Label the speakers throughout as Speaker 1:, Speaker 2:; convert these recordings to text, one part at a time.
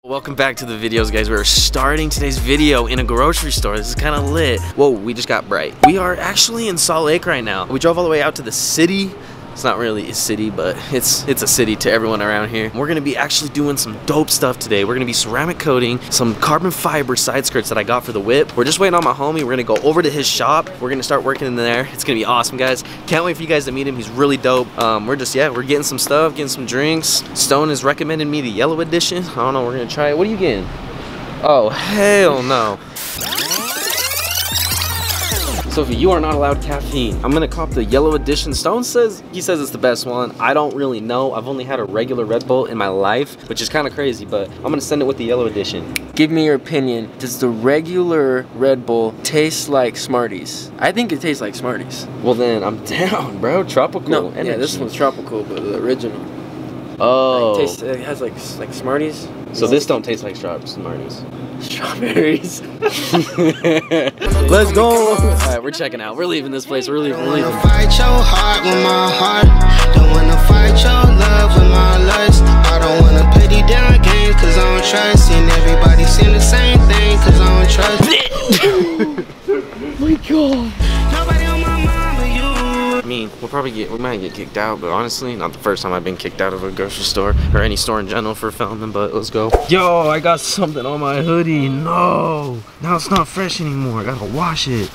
Speaker 1: Welcome back to the videos, guys. We're starting today's video in a grocery store. This is kind of lit. Whoa, we just got bright. We are actually in Salt Lake right now. We drove all the way out to the city. It's not really a city, but it's a city to everyone around here. We're gonna be actually doing some dope stuff today. We're gonna be ceramic coating some carbon fiber side skirts that I got for the whip. We're just waiting on my homie. We're gonna go over to his shop. We're gonna start working in there. It's gonna be awesome, guys. Can't wait for you guys to meet him. He's really dope. We're getting some stuff, getting some drinks. Stone has recommended me the yellow edition. I don't know, we're gonna try it. What are you getting? Oh, hell no. Sophie, you are not allowed caffeine. I'm gonna cop the yellow edition. Stone says, he says it's the best one. I don't really know. I've only had a regular Red Bull in my life, which is kind of crazy, but I'm gonna send it with the yellow edition.
Speaker 2: Give me your opinion. Does the regular Red Bull taste like Smarties? I think it tastes like Smarties.
Speaker 1: Well then, I'm down, bro. Tropical.
Speaker 2: No,
Speaker 1: energy.
Speaker 2: yeah, this one's tropical, but the original.
Speaker 1: Oh.
Speaker 2: It has like Smarties.
Speaker 1: So this don't taste like Smarties.
Speaker 2: Strawberries.
Speaker 1: Let's go. All right, we're checking out. We're leaving this place. We're leaving.
Speaker 3: Don't wanna fight your heart with my heart. Don't wanna fight your love with my lust. I don't wanna play these damn games cause I don't trust. And everybody saying the same thing cause I don't trust.
Speaker 2: Oh my god.
Speaker 3: Nobody on my mind but you.
Speaker 1: I mean, we might get kicked out, but honestly, not the first time I've been kicked out of a grocery store or any store in general for filming, but let's go. Yo, I got something on my hoodie. No, now it's not fresh anymore. I gotta wash it.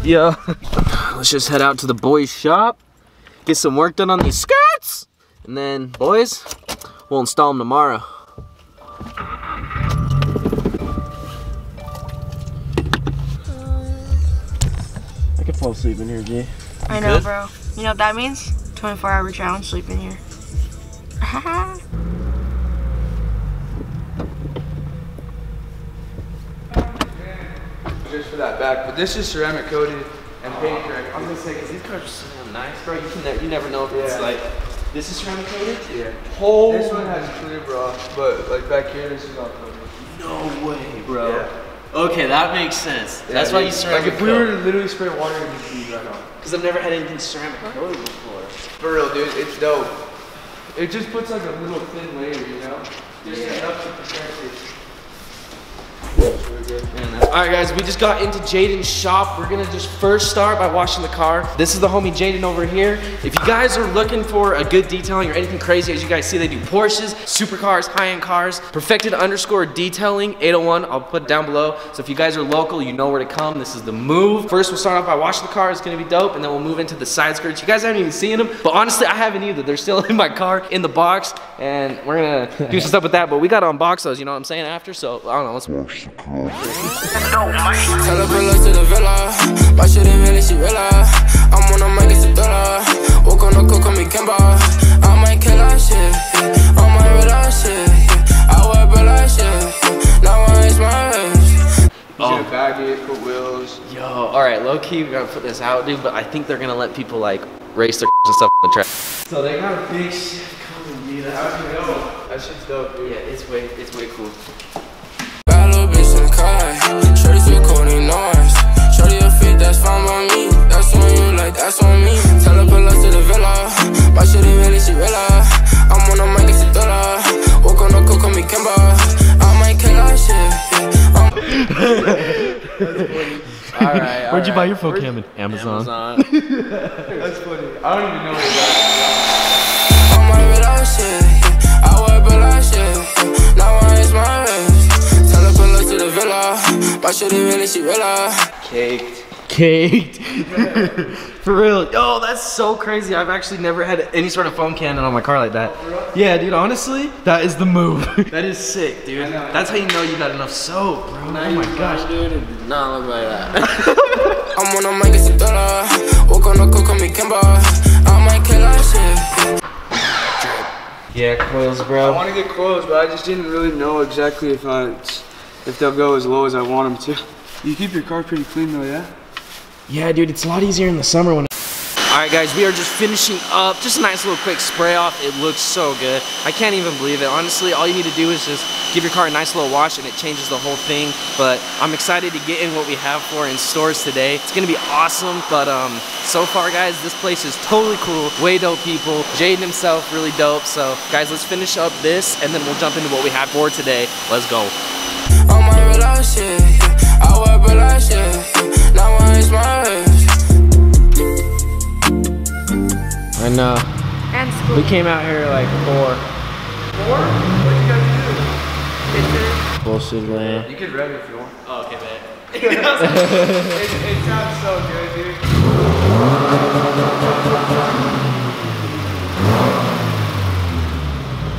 Speaker 1: Yeah. Let's just head out to the boys' shop, get some work done on these skirts, and then, boys, we'll install them tomorrow. I could fall asleep in here, G.
Speaker 4: I know, bro. You know what that means? 24-hour challenge, sleep in here.
Speaker 5: Just for that back, but this is ceramic coated and paint correct.
Speaker 1: I was gonna say, because these cars are so nice, bro. You never know if it's like, this is ceramic coated?
Speaker 5: Yeah.
Speaker 1: Oh.
Speaker 5: This one has clear, bro, but like back here, this is not coated.
Speaker 1: No way, bro.
Speaker 5: Yeah.
Speaker 1: Okay, that makes sense. That's why you ceramic
Speaker 5: Like if we were to literally spray water, it would be right on.
Speaker 1: Because I've never had anything ceramic coated before.
Speaker 5: For real, dude, it's dope. It just puts like a little thin layer, you know? Just enough to protect it.
Speaker 1: Alright guys, we just got into Jaden's shop. We're gonna just first start by washing the car. This is the homie Jaden over here. If you guys are looking for a good detailing or anything crazy, as you guys see, they do Porsches, supercars, high-end cars, perfected_detailing 801. I'll put it down below. So if you guys are local, you know where to come. This is the move. First, we'll start off by washing the car. It's gonna be dope, and then we'll move into the side skirts. You guys haven't even seen them, but honestly, I haven't either. They're still in my car, in the box, and we're gonna do some stuff with that, but we gotta unbox those, you know what I'm saying, after, so I don't know, let's wash the car.
Speaker 6: Tell her pull up to the villa. My shit ain't really, she realize I'm on a mic, it's a dollar. Walk on the cook on me, Kimba. I might kill that shit, yeah. I might real that shit, yeah. I wear bill that shit, yeah. Now I raise my wrist.
Speaker 5: Oh. Should bag it, put wheels.
Speaker 1: Yo, alright, low key, we gotta put this out, dude, but I think they're gonna let people like race their and stuff on the track.
Speaker 5: So they got a big shift coming, dude. How's it go? That shit's dope, dude.
Speaker 1: Yeah, it's way cool.
Speaker 6: Bad little bitch in the car. Shorty's recording noise. Shorty your feet, that's fine by me. That's on you, like that's on me. Tell her pull up to the villa. My shit ain't really, she realize I'm on a mic, it's a dollar. Walk on the cook on me, Kimba. I might kill that shit, yeah.
Speaker 1: Alright,
Speaker 2: Where'd you buy your phone cam? Amazon.
Speaker 5: That's funny. I don't even know what that
Speaker 6: I might real that shit, yeah. I wear bill that shit, yeah. Now I raise my wrist. Tell her pull up to the villa. My shit ain't really, she realize.
Speaker 1: Caked. For real. Yo, that's so crazy. I've actually never had any sort of foam cannon on my car like that. Yeah, dude, honestly, that is the move. That is sick, dude. That's how you know you got enough soap, bro. Oh my gosh.
Speaker 2: Dude, it did not look like that.
Speaker 6: I'm on a mic, it's a dollar. Walk on the cook on me, Kimba. I might kill that shit.
Speaker 1: Yeah, coils,
Speaker 5: I
Speaker 1: bro.
Speaker 5: want to get coils, but I just didn't really know exactly if they'll go as low as I want them to. You keep your car pretty clean though, yeah?
Speaker 1: Yeah, dude, it's a lot easier in the summer when. Alright guys, we are just finishing up. Just a nice little quick spray off. It looks so good. I can't even believe it. Honestly, all you need to do is just give your car a nice little wash and it changes the whole thing. But I'm excited to get in what we have for in stores today. It's gonna be awesome. But so far guys, this place is totally cool. Way dope people. Jaden himself, really dope. So guys, let's finish up this and then we'll jump into what we have for today. Let's go.
Speaker 6: On my real shit, I wear black shit. Now I is my wrist.
Speaker 2: I know.
Speaker 4: And school.
Speaker 2: We came out here like 4.
Speaker 5: 4? What did you guys do?
Speaker 2: Bullshit, man.
Speaker 5: You could rev if you want.
Speaker 1: Oh, okay, man.
Speaker 5: It sounds so good, dude.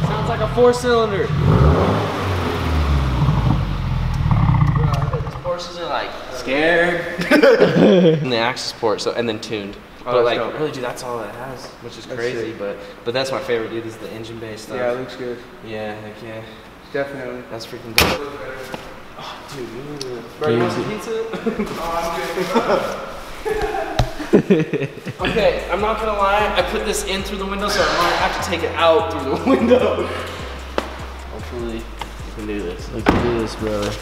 Speaker 2: Sounds like a 4-cylinder.
Speaker 1: These Porsches are like scared. And the access port, so and then tuned. But like,
Speaker 5: dope.
Speaker 1: really, dude, that's all it has, which is crazy. But that's my favorite, dude. Is the engine bay stuff.
Speaker 5: Yeah, it looks good.
Speaker 1: Yeah, heck yeah.
Speaker 5: Definitely.
Speaker 1: That's freaking dope. Oh, dude, bro, you want some pizza? Okay, I'm not gonna lie. I put this in through the window, so I might have to take it out through the window. Hopefully, you can do this.
Speaker 2: We can do this, brother.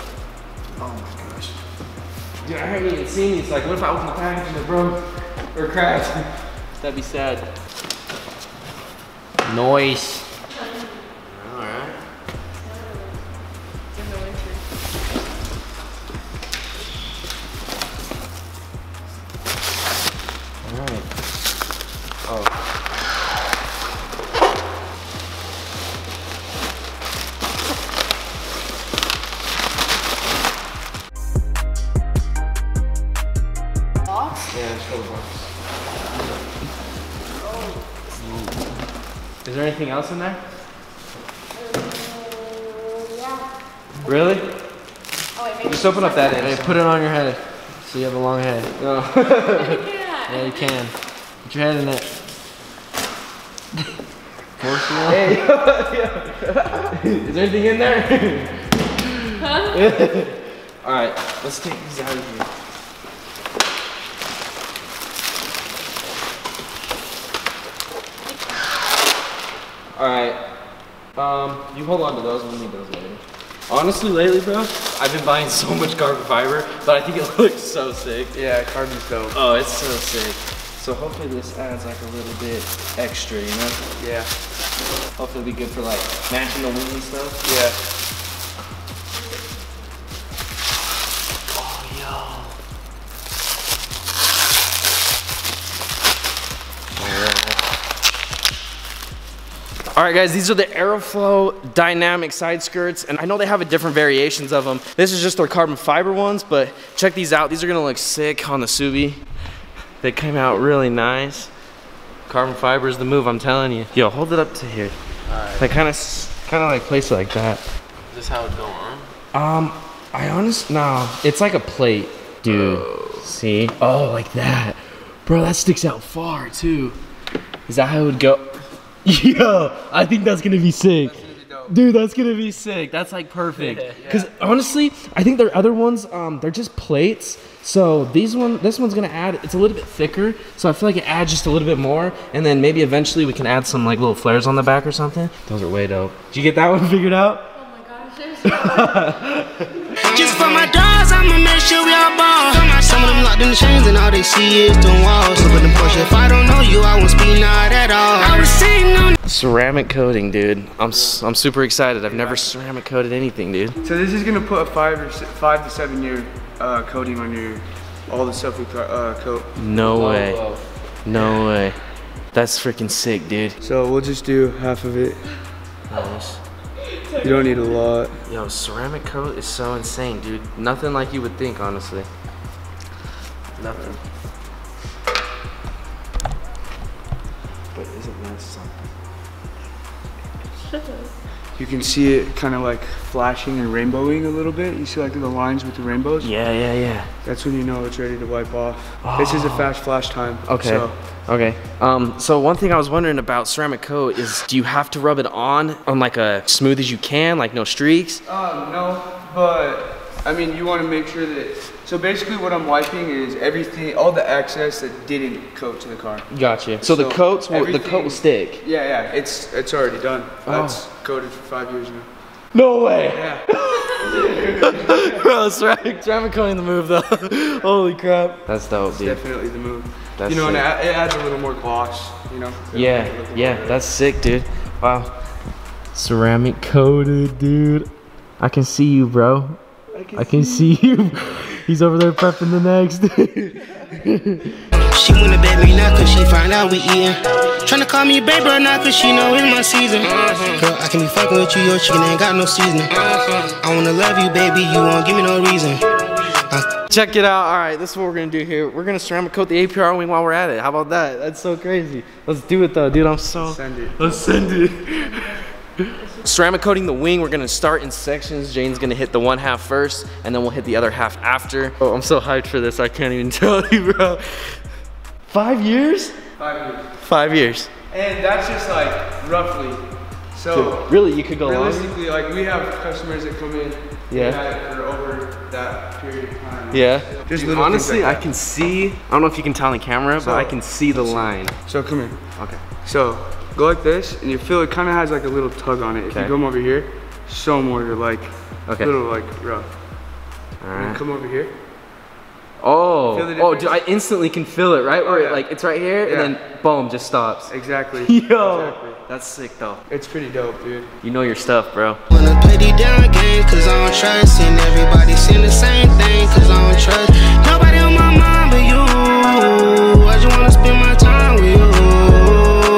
Speaker 5: Oh my gosh.
Speaker 1: Dude, I haven't even seen these. Like, what if I open the package and it broke or cracked? That'd be sad.
Speaker 2: Noise.
Speaker 1: All right.
Speaker 4: It's in the winter.
Speaker 1: All right. Oh. Yeah, just hold the box. Is there anything else in there?
Speaker 4: Yeah.
Speaker 1: Really?
Speaker 4: Oh, wait, maybe
Speaker 1: Just open up that end.
Speaker 2: Hey, put it on your head. So you have a long head.
Speaker 1: No.
Speaker 2: Yeah, you can. Put your head in it.
Speaker 1: Hey, is there anything in there? Huh? All right, let's take these out of here. All right, you hold on to those. We'll need those later. Honestly, lately, bro, I've been buying so much carbon fiber, but I think it looks so sick.
Speaker 5: Yeah, carbon's dope.
Speaker 1: Oh, it's so sick. So hopefully this adds like a little bit extra, you know?
Speaker 5: Yeah.
Speaker 1: Hopefully it'll be good for like matching the wing and stuff.
Speaker 5: Yeah.
Speaker 1: All right, guys, these are the Aeroflow dynamic side skirts, and I know they have a different variations of them. This is just their carbon fiber ones, but check these out. These are gonna look sick on the Subi. They came out really nice. Carbon fiber is the move, I'm telling you. Yo, hold it up to here.
Speaker 2: All right.
Speaker 1: Like kind of like place it like that.
Speaker 2: Is this how it go on?
Speaker 1: No, it's like a plate, dude. See? Oh, like that. Bro, that sticks out far too. Is that how it would go? Yo, I think that's gonna be sick. Dude, that's gonna be sick. That's like perfect. Because honestly, I think their other ones, they're just plates. So this one's gonna add, it's a little bit thicker. So I feel like it adds just a little bit more. And then maybe eventually we can add some like little flares on the back or something. Those are way dope. Did you get that one figured out?
Speaker 4: Oh my gosh, there's
Speaker 3: Just for my dogs, I'ma make sure we all ball. Some of them locked in the chains and all they see is the walls. So with the Porsche, if I don't know you, I won't speak not at all. I was sitting on
Speaker 1: Ceramic coating, dude. I'm super excited. I've never ceramic coated anything, dude.
Speaker 5: So this is gonna put a 5 to 7 year coating on all the stuff we coat.
Speaker 1: No way. No way. That's freaking sick, dude.
Speaker 5: So we'll just do half of it.
Speaker 1: Nice.
Speaker 5: You don't need a lot.
Speaker 1: Yo, ceramic coat is so insane, dude. Nothing like you would think, honestly. Nothing. But isn't that something?
Speaker 5: You can see it kind of like flashing and rainbowing a little bit. You see like the lines with the rainbows?
Speaker 1: Yeah.
Speaker 5: That's when you know it's ready to wipe off. This is a fast flash time.
Speaker 1: Okay.
Speaker 5: So.
Speaker 1: Okay. So one thing I was wondering about ceramic coat is, do you have to rub it on like as smooth as you can, like no streaks?
Speaker 5: No, but I mean, you want to make sure that, so basically what I'm wiping is everything, all the excess that didn't coat to the car.
Speaker 1: Gotcha. So the coat will stick.
Speaker 5: Yeah, it's already done. That's coated for 5 years now.
Speaker 1: No way.
Speaker 5: Yeah.
Speaker 1: Bro, ceramic coating the move though. Holy crap. That's dope, dude.
Speaker 5: Definitely the move.
Speaker 1: That's
Speaker 5: you know,
Speaker 1: sick.
Speaker 5: and it adds a little more gloss, you know?
Speaker 1: Yeah, that's sick, dude. Wow. Ceramic coated, dude. I can see you, bro. I can see you. He's over there prepping the next.
Speaker 3: She wanna bet me now cause she find out we eatin'. Tryna call me baby right now cause she know it's my season. Girl, I can be fucking with you, your chicken ain't got no seasoning. I wanna love you, baby, you won't give me no reason.
Speaker 1: Check it out. All right, this is what we're gonna do here. We're gonna ceramic coat the APR wing while we're at it. How about that? That's so crazy. Let's do it though, dude. I'm so. Let's send it. Ceramic coating the wing, we're gonna start in sections. Jane's gonna hit the one half first, and then we'll hit the other half after. Oh, I'm so hyped for this. I can't even tell you, bro. 5 years?
Speaker 5: 5 years.
Speaker 1: 5 years.
Speaker 5: And that's just like roughly. So
Speaker 1: really, you could go
Speaker 5: realistically, like we have customers that come in.
Speaker 1: Yeah.
Speaker 5: That are over that period of time.
Speaker 1: Yeah.
Speaker 5: Just
Speaker 1: Dude,
Speaker 5: little
Speaker 1: honestly,
Speaker 5: like
Speaker 1: I can see. I don't know if you can tell on the camera, but I can see the line.
Speaker 5: So come here.
Speaker 1: Okay.
Speaker 5: So go like this, and you feel it kind of has like a little tug on it. If you come over here, show more like a little like rough.
Speaker 1: All right.
Speaker 5: And come over here.
Speaker 1: Oh, dude, I instantly can feel it, right? Where like it's right here, and then boom, just stops.
Speaker 5: Exactly.
Speaker 1: Yo, that's sick though.
Speaker 5: It's pretty dope, dude.
Speaker 1: You know your stuff, bro.
Speaker 3: Wanna play these damn games cause I don't trust. And everybody saying the same thing cause I don't trust. Nobody on my mind but you. I just wanna spend my time with you.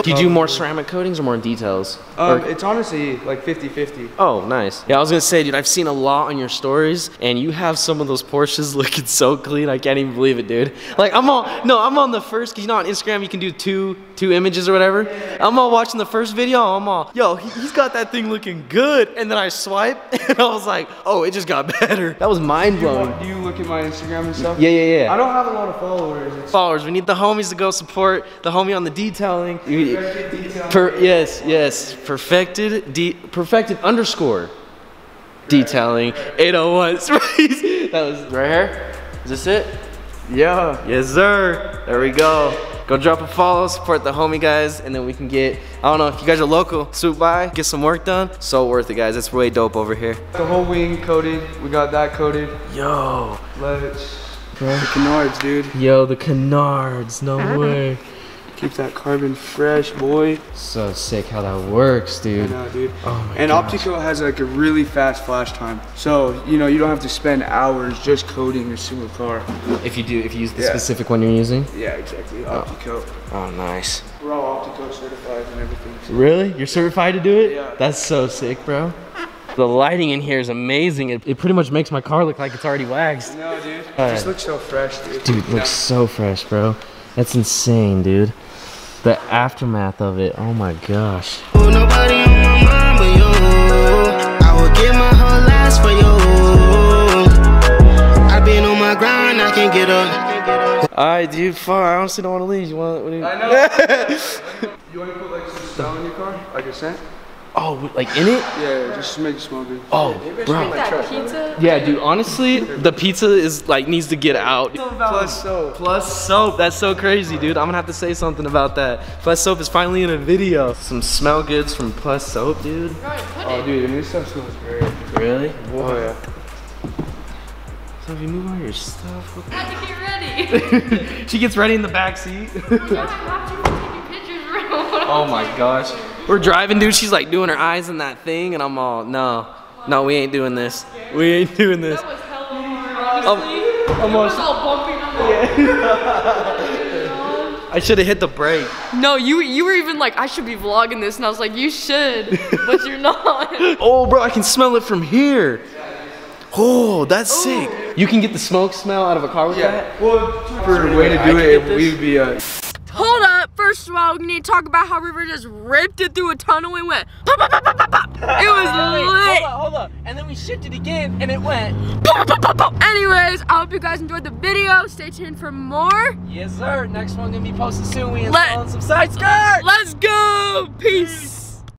Speaker 1: Do you do more ceramic coatings or more details?
Speaker 5: It's honestly like 50-50.
Speaker 1: Oh, nice. Yeah, I was gonna say, dude, I've seen a lot on your stories, and you have some of those Porsches looking so clean. I can't even believe it, dude. Like I'm on the first, cause you know on Instagram you can do two images or whatever. I'm all watching the first video. I'm all, yo, he's got that thing looking good, and then I swipe, and I was like, oh, it just got better. That was mind blowing.
Speaker 5: Do you look at my Instagram and stuff?
Speaker 1: Yeah.
Speaker 5: I don't have a lot of followers.
Speaker 1: Followers, we need the homies to go support the homie on the detailing. Yes, perfected underscore detailing 801. That was right here. Is this it?
Speaker 5: Yeah.
Speaker 1: Yes, sir. There we go. Go drop a follow, support the homie guys, and then we can get, I don't know, if you guys are local, swoop by, get some work done. So worth it, guys. It's way dope over here.
Speaker 5: The whole wing coated. We got that coated.
Speaker 1: Yo.
Speaker 5: Let's. The canards, dude.
Speaker 1: Yo, the canards. No way.
Speaker 5: Keep that carbon fresh, boy.
Speaker 1: So sick how that works, dude.
Speaker 5: I know, dude.
Speaker 1: Oh my
Speaker 5: And
Speaker 1: gosh.
Speaker 5: Optico has like a really fast flash time. So, you know, you don't have to spend hours just coating a single car.
Speaker 1: If you use the specific one you're using?
Speaker 5: Yeah, exactly. Optico.
Speaker 1: Oh, nice.
Speaker 5: We're all Optico certified and everything. So.
Speaker 1: Really? You're certified to do it?
Speaker 5: Yeah.
Speaker 1: That's so sick, bro. The lighting in here is amazing. It pretty much makes my car look like it's already waxed.
Speaker 5: No, dude. It just looks so fresh, dude.
Speaker 1: Dude, it looks so fresh, bro. That's insane, dude. The aftermath of it, oh my gosh.
Speaker 3: Oh, nobody on my mind but you. I would give my whole life for you. I've been on my grind, I can't get up.
Speaker 1: Alright, dude, fuck, I honestly don't want to leave.
Speaker 5: I know. You want to put like some smell in your car? Like a scent?
Speaker 1: Oh, like in it?
Speaker 5: Yeah, just to make it smell good.
Speaker 1: Oh, bro.
Speaker 4: That pizza?
Speaker 1: Yeah, dude, honestly, the pizza is like needs to get out.
Speaker 5: Plus soap.
Speaker 1: Plus soap, that's so crazy, dude. I'm gonna have to say something about that. Plus soap is finally in a video. Some smell goods from Plus soap, dude.
Speaker 5: Oh, dude, and this stuff smells great.
Speaker 1: Really?
Speaker 5: Oh, yeah.
Speaker 1: So if you move all your stuff, what
Speaker 4: I have to get ready.
Speaker 1: she gets ready in the back seat.
Speaker 4: I have to for taking pictures, bro.
Speaker 1: Oh my gosh. We're driving, dude. She's like doing her eyes in that thing, and I'm all, no, we ain't doing this. We ain't doing this.
Speaker 4: That was hella hard, honestly.
Speaker 1: I'm
Speaker 4: It was all bumpy.
Speaker 1: I should have hit the brake.
Speaker 4: No, you were even like, I should be vlogging this, and I was like, you should, but you're not.
Speaker 1: Oh, bro, I can smell it from here. Oh, that's sick. You can get the smoke smell out of a car with that?
Speaker 5: Well, for a way to do it, we would be
Speaker 4: Hold up, first of all, we need to talk about how River just ripped it through a tunnel and went pop, pop, pop, pop, pop, pop. It was lit.
Speaker 1: Hold up. And then we shifted again and it went.
Speaker 4: Pop, pop, pop, pop. Anyways, I hope you guys enjoyed the video. Stay tuned for more.
Speaker 1: Yes, sir. Next one gonna be posted soon. We installing some side skirts.
Speaker 4: Let's go. Peace.